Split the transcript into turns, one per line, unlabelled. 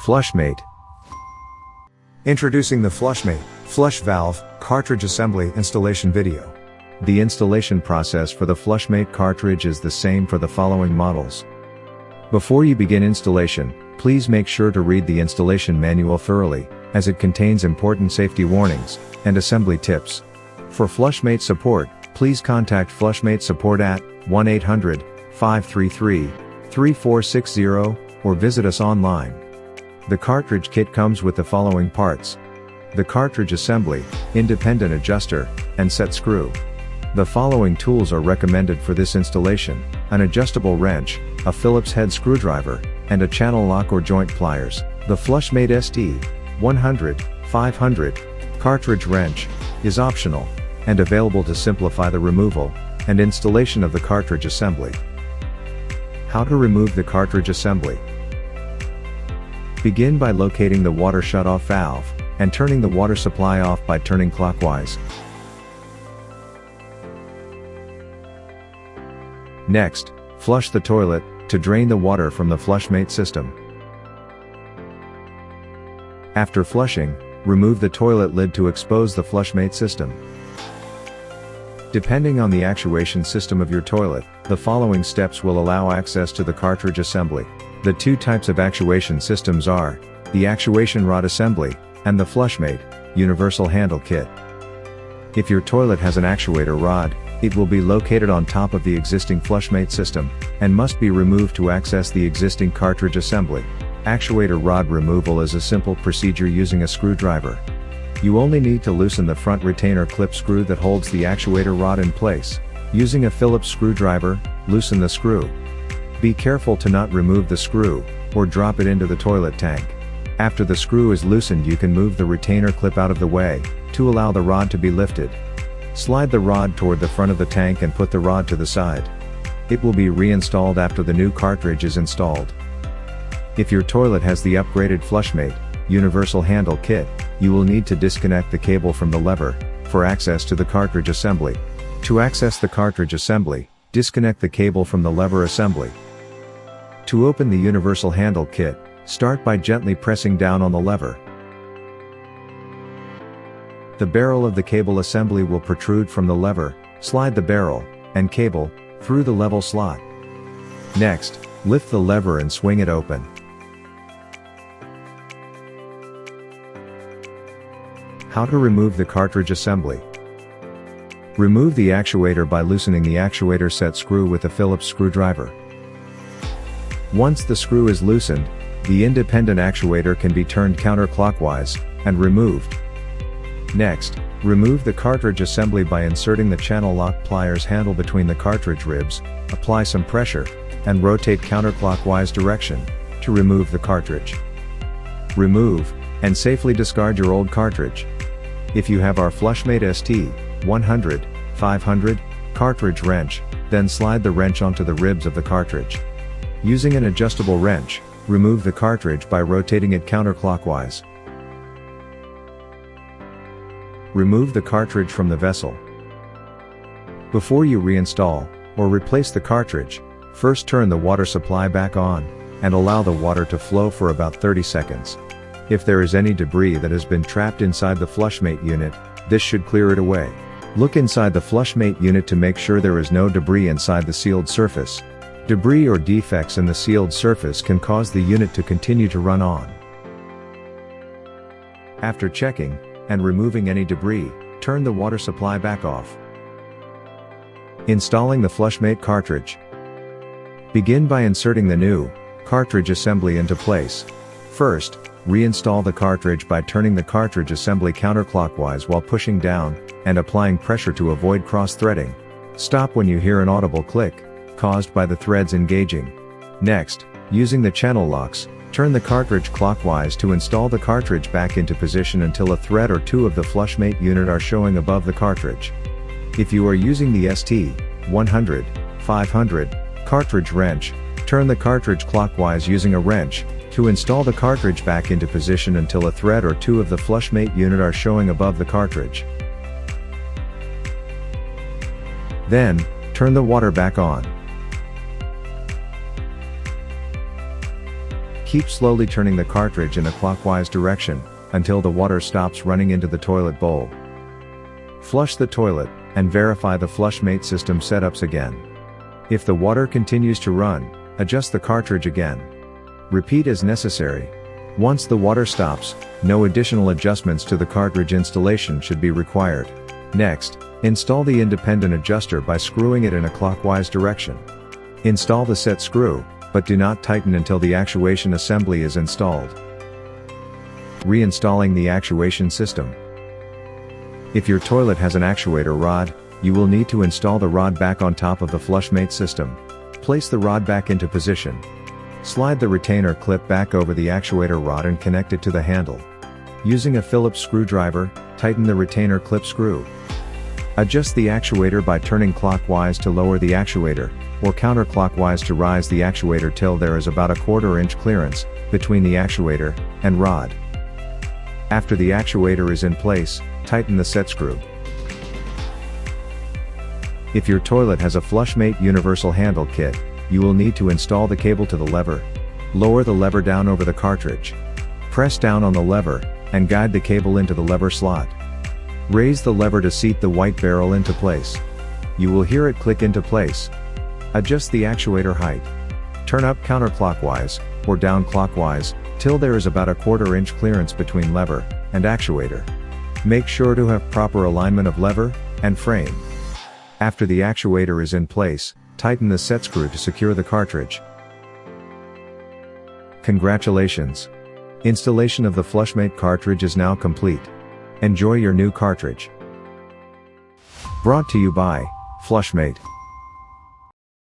Flushmate. Introducing the Flushmate Flush Valve Cartridge Assembly Installation Video. The installation process for the Flushmate cartridge is the same for the following models. Before you begin installation, please make sure to read the installation manual thoroughly, as it contains important safety warnings and assembly tips. For Flushmate support, please contact Flushmate support at 1-800-533-3460 or visit us online. The cartridge kit comes with the following parts: the cartridge assembly, independent adjuster, and set screw. The following tools are recommended for this installation: an adjustable wrench, a Phillips head screwdriver, and a channel lock or joint pliers. The Flushmate C-100500 cartridge wrench is optional and available to simplify the removal and installation of the cartridge assembly. How to remove the cartridge assembly? Begin by locating the water shutoff valve and turning the water supply off by turning clockwise. Next, flush the toilet to drain the water from the Flushmate system. After flushing, remove the toilet lid to expose the Flushmate system. Depending on the actuation system of your toilet, the following steps will allow access to the cartridge assembly. The two types of actuation systems are the actuation rod assembly and the Flushmate universal handle kit. If your toilet has an actuator rod, it will be located on top of the existing Flushmate system and must be removed to access the existing cartridge assembly. Actuator rod removal is a simple procedure using a screwdriver. You only need to loosen the front retainer clip screw that holds the actuator rod in place. Using a Phillips screwdriver, loosen the screw. Be careful to not remove the screw or drop it into the toilet tank. After the screw is loosened, you can move the retainer clip out of the way to allow the rod to be lifted. Slide the rod toward the front of the tank and put the rod to the side. It will be reinstalled after the new cartridge is installed. If your toilet has the upgraded Flushmate universal handle kit, you will need to disconnect the cable from the lever for access to the cartridge assembly. To access the cartridge assembly, disconnect the cable from the lever assembly. To open the universal handle kit, start by gently pressing down on the lever. The barrel of the cable assembly will protrude from the lever. Slide the barrel and cable through the level slot. Next, lift the lever and swing it open. How to remove the cartridge assembly? Remove the actuator by loosening the actuator set screw with a Phillips screwdriver. Once the screw is loosened, the independent actuator can be turned counterclockwise and removed. Next, remove the cartridge assembly by inserting the channel lock pliers handle between the cartridge ribs, apply some pressure, and rotate counterclockwise direction to remove the cartridge. Remove and safely discard your old cartridge. If you have our Flushmate C-100500 cartridge wrench, then slide the wrench onto the ribs of the cartridge. Using an adjustable wrench, remove the cartridge by rotating it counterclockwise. Remove the cartridge from the vessel. Before you reinstall or replace the cartridge, first turn the water supply back on and allow the water to flow for about 30 seconds. If there is any debris that has been trapped inside the Flushmate unit, this should clear it away. Look inside the Flushmate unit to make sure there is no debris inside the sealed surface. Debris or defects in the sealed surface can cause the unit to continue to run on. After checking and removing any debris, turn the water supply back off. Installing the Flushmate cartridge. Begin by inserting the new cartridge assembly into place. First, reinstall the cartridge by turning the cartridge assembly counterclockwise while pushing down and applying pressure to avoid cross-threading. Stop when you hear an audible click caused by the threads engaging. Next, using the channel locks, turn the cartridge clockwise to install the cartridge back into position until a thread or two of the Flushmate unit are showing above the cartridge. If you are using the ST-100500 cartridge wrench, turn the cartridge clockwise using a wrench to install the cartridge back into position until a thread or two of the Flushmate unit are showing above the cartridge. Then, turn the water back on. Keep slowly turning the cartridge in a clockwise direction, until the water stops running into the toilet bowl. Flush the toilet, and verify the Flushmate system setups again. If the water continues to run, adjust the cartridge again. Repeat as necessary. Once the water stops, no additional adjustments to the cartridge installation should be required. Next, install the independent adjuster by screwing it in a clockwise direction. Install the set screw, but do not tighten until the actuation assembly is installed. Reinstalling the actuation system. If your toilet has an actuator rod, you will need to install the rod back on top of the Flushmate system. Place the rod back into position. Slide the retainer clip back over the actuator rod and connect it to the handle. Using a Phillips screwdriver, tighten the retainer clip screw. Adjust the actuator by turning clockwise to lower the actuator, or counterclockwise to rise the actuator till there is about a 1/4 inch clearance between the actuator and rod. After the actuator is in place, tighten the set screw. If your toilet has a Flushmate universal handle kit, you will need to install the cable to the lever. Lower the lever down over the cartridge. Press down on the lever, and guide the cable into the lever slot. Raise the lever to seat the white barrel into place. You will hear it click into place. Adjust the actuator height. Turn up counterclockwise, or down clockwise, till there is about a 1/4 inch clearance between lever and actuator. Make sure to have proper alignment of lever and frame. After the actuator is in place, tighten the set screw to secure the cartridge. Congratulations! Installation of the Flushmate cartridge is now complete. Enjoy your new cartridge. Brought to you by Flushmate.